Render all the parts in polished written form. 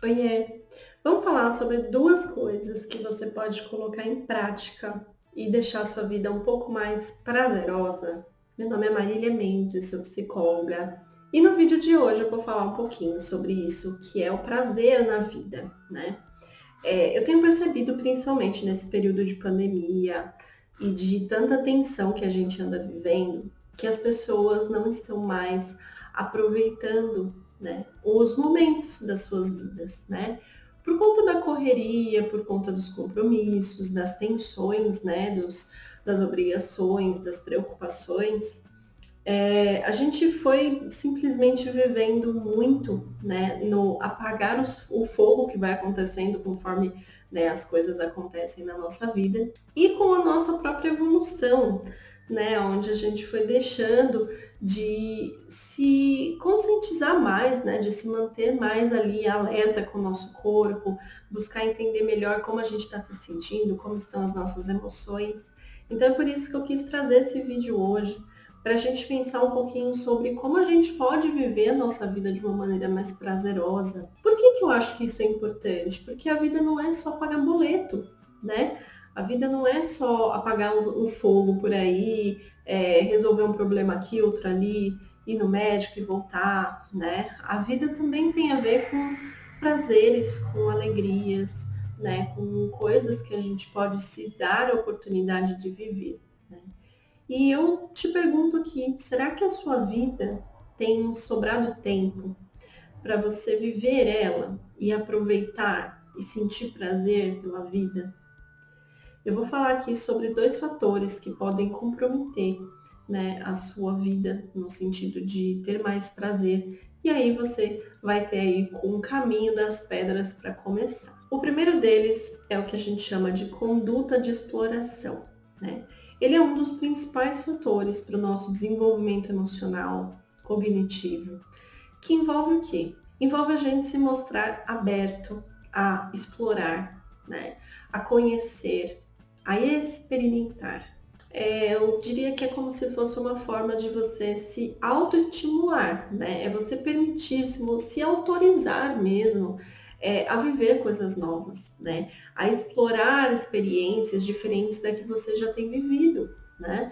Oiê, vamos falar sobre duas coisas que você pode colocar em prática e deixar a sua vida um pouco mais prazerosa. Meu nome é Marília Mendes, sou psicóloga, e no vídeo de hoje eu vou falar um pouquinho sobre isso, que é o prazer na vida, né? Eu tenho percebido, principalmente nesse período de pandemia e de tanta tensão que a gente anda vivendo, que as pessoas não estão mais aproveitando, né, os momentos das suas vidas, né? Por conta da correria, por conta dos compromissos, das tensões, né, das obrigações, das preocupações, a gente foi simplesmente vivendo muito, né, no apagar o fogo que vai acontecendo conforme, né, as coisas acontecem na nossa vida e com a nossa própria evolução, né, onde a gente foi deixando de se conscientizar mais, né, de se manter mais ali alerta com o nosso corpo, buscar entender melhor como a gente está se sentindo, como estão as nossas emoções. Então é por isso que eu quis trazer esse vídeo hoje para a gente pensar um pouquinho sobre como a gente pode viver a nossa vida de uma maneira mais prazerosa. Por que eu acho que isso é importante? Porque a vida não é só pagar boleto, né? A vida não é só apagar um fogo por aí, resolver um problema aqui, outro ali, ir no médico e voltar, né? A vida também tem a ver com prazeres, com alegrias, né? Com coisas que a gente pode se dar a oportunidade de viver, né? E eu te pergunto aqui, será que a sua vida tem sobrado tempo para você viver ela e aproveitar e sentir prazer pela vida? Eu vou falar aqui sobre dois fatores que podem comprometer, né, a sua vida no sentido de ter mais prazer. E aí você vai ter aí um caminho das pedras para começar. O primeiro deles é o que a gente chama de conduta de exploração, né? Ele é um dos principais fatores para o nosso desenvolvimento emocional, cognitivo, que envolve o quê? Envolve a gente se mostrar aberto a explorar, né? A conhecer, a experimentar. Eu diria que é como se fosse uma forma de você se autoestimular, né? É você permitir, se autorizar mesmo a viver coisas novas, né? A explorar experiências diferentes da que você já tem vivido, né?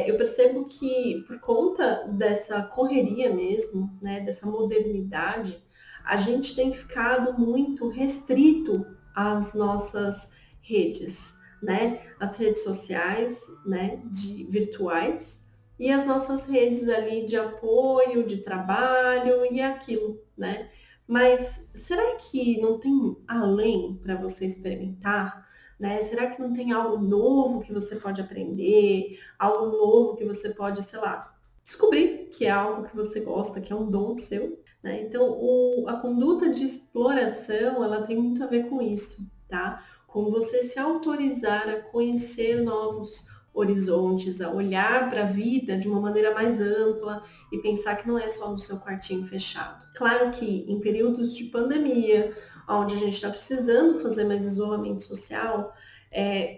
Eu percebo que por conta dessa correria mesmo, né? Dessa modernidade, a gente tem ficado muito restrito às nossas redes, né? As redes sociais, né? Virtuais e as nossas redes ali de apoio, de trabalho e aquilo, né? Mas será que não tem além para você experimentar? Né? Será que não tem algo novo que você pode aprender? Algo novo que você pode, sei lá, descobrir que é algo que você gosta, que é um dom seu? Né? Então, a conduta de exploração, ela tem muito a ver com isso, tá? Com você se autorizar a conhecer novos horizontes, a olhar para a vida de uma maneira mais ampla e pensar que não é só no seu quartinho fechado. Claro que em períodos de pandemia, onde a gente está precisando fazer mais isolamento social,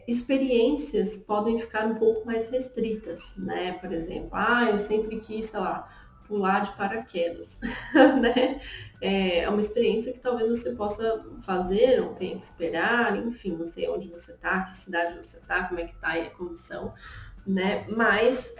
experiências podem ficar um pouco mais restritas, né? Por exemplo, eu sempre quis, sei lá, pular de paraquedas, né? É uma experiência que talvez você possa fazer, não tenha que esperar, enfim, não sei onde você está, que cidade você está, como é que está aí a condição, né? Mas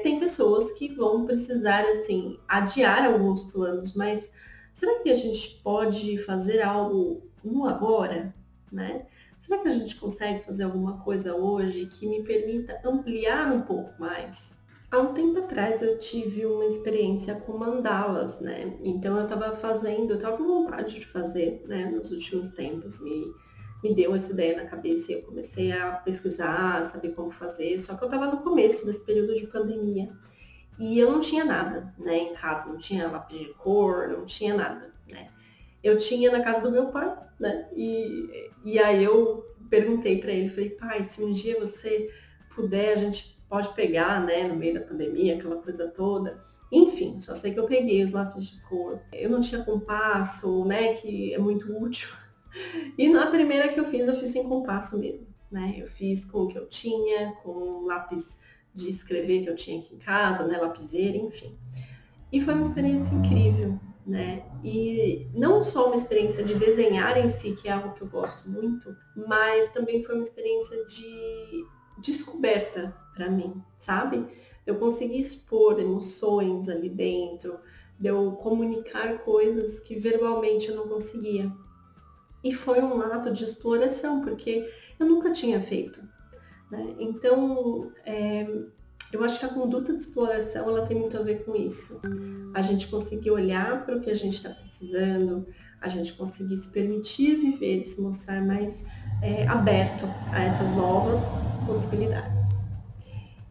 tem pessoas que vão precisar, assim, adiar alguns planos, mas será que a gente pode fazer algo no agora, né? Será que a gente consegue fazer alguma coisa hoje que me permita ampliar um pouco mais? Há um tempo atrás eu tive uma experiência com mandalas, né? Então eu estava com vontade de fazer, né, nos últimos tempos. Me deu essa ideia na cabeça e eu comecei a pesquisar, saber como fazer. Só que eu estava no começo desse período de pandemia e eu não tinha nada, né, em casa. Não tinha lápis de cor, não tinha nada, né? Eu tinha na casa do meu pai, né? E aí eu perguntei para ele, falei, pai, se um dia você puder, a gente pode pegar, né, no meio da pandemia, aquela coisa toda. Enfim, só sei que eu peguei os lápis de cor. Eu não tinha compasso, né, que é muito útil. E na primeira que eu fiz sem compasso mesmo, né? Eu fiz com o que eu tinha, com lápis de escrever que eu tinha aqui em casa, né, lapiseira, enfim. E foi uma experiência incrível, né? E não só uma experiência de desenhar em si, que é algo que eu gosto muito, mas também foi uma experiência de descoberta para mim, sabe? Eu consegui expor emoções ali dentro, de eu comunicar coisas que verbalmente eu não conseguia. E foi um ato de exploração, porque eu nunca tinha feito, né? Então, eu acho que a conduta de exploração ela tem muito a ver com isso. A gente conseguir olhar para o que a gente está precisando, a gente conseguir se permitir viver e se mostrar mais aberto a essas novas possibilidades.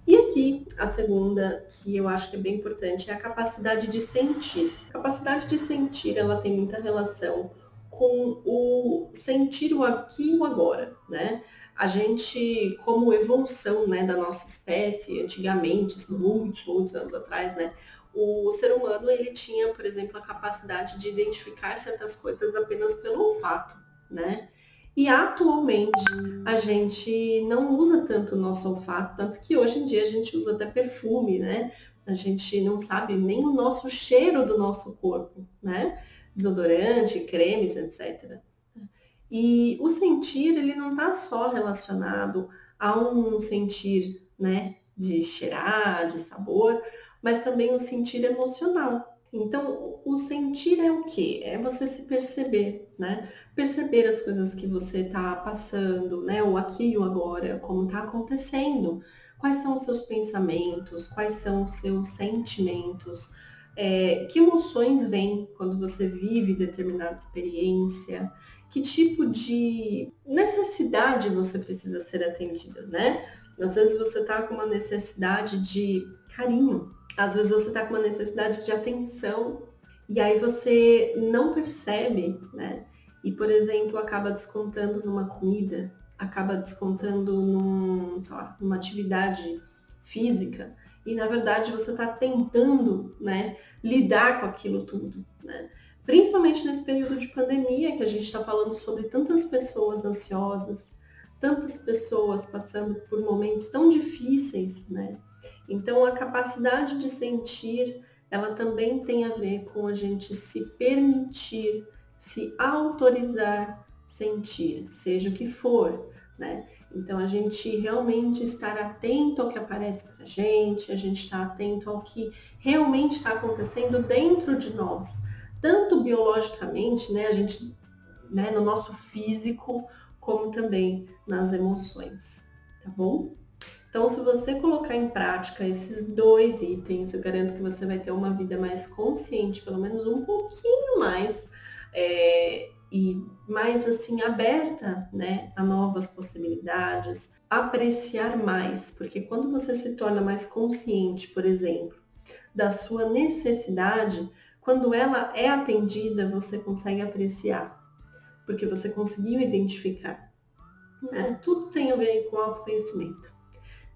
E aqui, a segunda, que eu acho que é bem importante, é a capacidade de sentir. A capacidade de sentir, ela tem muita relação com o sentir o aqui e o agora, né? A gente, como evolução, né, da nossa espécie, antigamente, assim, muitos anos atrás, né, o ser humano, ele tinha, por exemplo, a capacidade de identificar certas coisas apenas pelo olfato, né? E atualmente a gente não usa tanto o nosso olfato, tanto que hoje em dia a gente usa até perfume, né? A gente não sabe nem o nosso cheiro do nosso corpo, né? Desodorante, cremes, etc. E o sentir, ele não está só relacionado a um sentir, né, de cheirar, de sabor, mas também o sentir emocional. Então, o sentir é o quê? É você se perceber, né? Perceber as coisas que você está passando, né? O aqui e o agora, como está acontecendo. Quais são os seus pensamentos? Quais são os seus sentimentos? Que emoções vêm quando você vive determinada experiência? Que tipo de necessidade você precisa ser atendido, né? Às vezes você está com uma necessidade de carinho, às vezes você está com uma necessidade de atenção e aí você não percebe, né? E, por exemplo, acaba descontando numa comida, acaba descontando sei lá, numa atividade física e, na verdade, você está tentando, né, lidar com aquilo tudo, né? Principalmente nesse período de pandemia que a gente está falando sobre tantas pessoas ansiosas, tantas pessoas passando por momentos tão difíceis, né? Então, a capacidade de sentir, ela também tem a ver com a gente se permitir, se autorizar sentir, seja o que for, né? Então, a gente realmente estar atento ao que aparece para a gente estar atento ao que realmente está acontecendo dentro de nós, tanto biologicamente, né, a gente, né, no nosso físico, como também nas emoções, tá bom? Então, se você colocar em prática esses dois itens, eu garanto que você vai ter uma vida mais consciente, pelo menos um pouquinho mais, e mais assim aberta, né, a novas possibilidades, apreciar mais, porque quando você se torna mais consciente, por exemplo, da sua necessidade, quando ela é atendida, você consegue apreciar, porque você conseguiu identificar, né? Tudo tem a ver com autoconhecimento.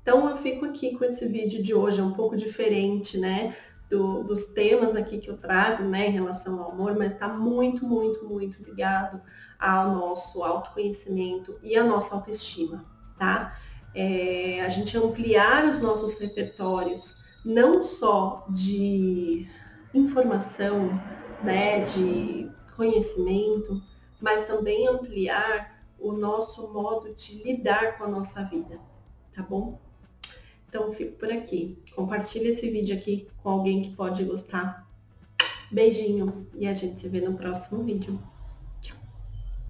Então eu fico aqui com esse vídeo de hoje, é um pouco diferente, né, dos temas aqui que eu trago, né, em relação ao amor, mas está muito, muito, muito ligado ao nosso autoconhecimento e à nossa autoestima, tá? A gente ampliar os nossos repertórios, não só de informação, né, de conhecimento, mas também ampliar o nosso modo de lidar com a nossa vida, tá bom? Então eu fico por aqui. Compartilhe esse vídeo aqui com alguém que pode gostar. Beijinho e a gente se vê no próximo vídeo.